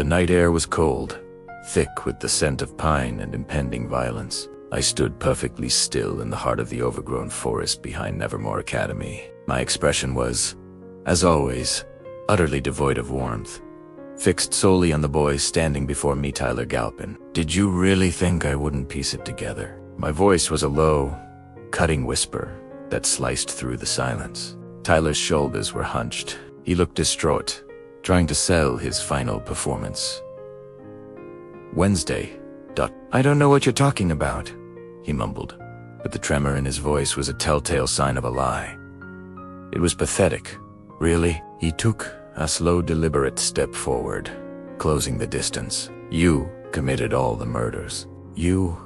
The night air was cold, thick with the scent of pine and impending violence. I stood perfectly still in the heart of the overgrown forest behind Nevermore Academy. My expression was, as always, utterly devoid of warmth, fixed solely on the boy standing before me, Tyler Galpin. Did you really think I wouldn't piece it together? My voice was a low, cutting whisper that sliced through the silence. Tyler's shoulders were hunched. He looked distraught, trying to sell his final performance. Wednesday. I don't know what you're talking about, he mumbled, but the tremor in his voice was a telltale sign of a lie. It was pathetic, really. He took a slow, deliberate step forward, closing the distance. You committed all the murders. You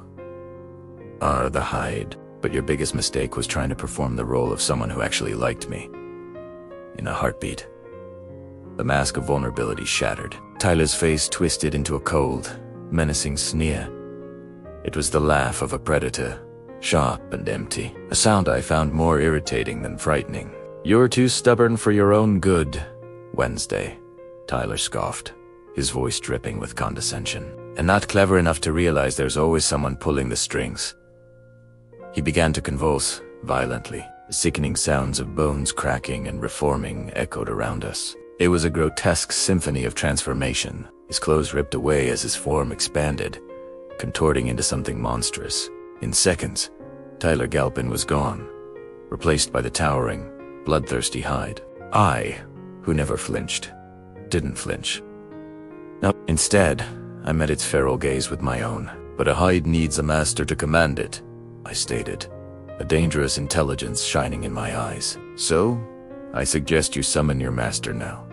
are the Hyde, but your biggest mistake was trying to perform the role of someone who actually liked me. In a heartbeat, the mask of vulnerability shattered. Tyler's face twisted into a cold, menacing sneer. It was the laugh of a predator, sharp and empty, a sound I found more irritating than frightening. You're too stubborn for your own good, Wednesday, Tyler scoffed, his voice dripping with condescension, and not clever enough to realize there's always someone pulling the strings. He began to convulse violently. The sickening sounds of bones cracking and reforming echoed around us. It was a grotesque symphony of transformation. His clothes ripped away as his form expanded, contorting into something monstrous. In seconds, Tyler Galpin was gone, replaced by the towering, bloodthirsty Hyde. I, who never flinched, didn't flinch. No, instead, I met its feral gaze with my own. But a Hyde needs a master to command it, I stated, a dangerous intelligence shining in my eyes. So, I suggest you summon your master now.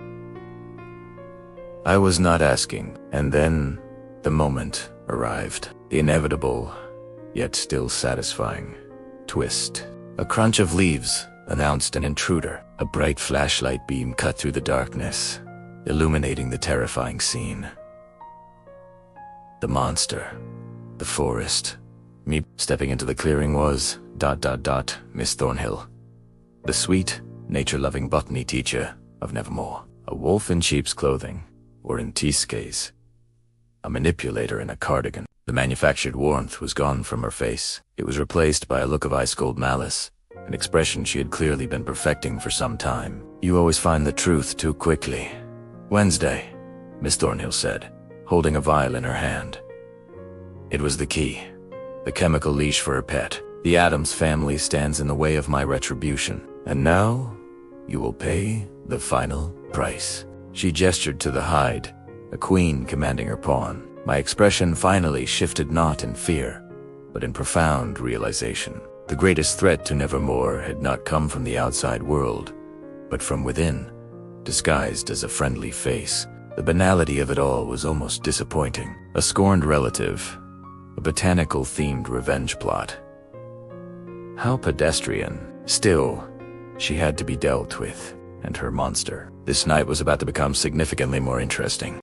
I was not asking, and then the moment arrived. The inevitable, yet still satisfying, twist. A crunch of leaves announced an intruder. A bright flashlight beam cut through the darkness, illuminating the terrifying scene. The monster, the forest. Me stepping into the clearing was, Miss Thornhill, the sweet, nature-loving botany teacher of Nevermore. A wolf in sheep's clothing, or in Tiske's, a manipulator in a cardigan. The manufactured warmth was gone from her face. It was replaced by a look of ice-cold malice, an expression she had clearly been perfecting for some time. You always find the truth too quickly. Wednesday, Miss Thornhill said, holding a vial in her hand. It was the key, the chemical leash for her pet. The Addams family stands in the way of my retribution, and now you will pay the final price. She gestured to the Hyde, a queen commanding her pawn. My expression finally shifted not in fear, but in profound realization. The greatest threat to Nevermore had not come from the outside world, but from within, disguised as a friendly face. The banality of it all was almost disappointing. A scorned relative, a botanical-themed revenge plot. How pedestrian. Still, she had to be dealt with, and her monster. This night was about to become significantly more interesting.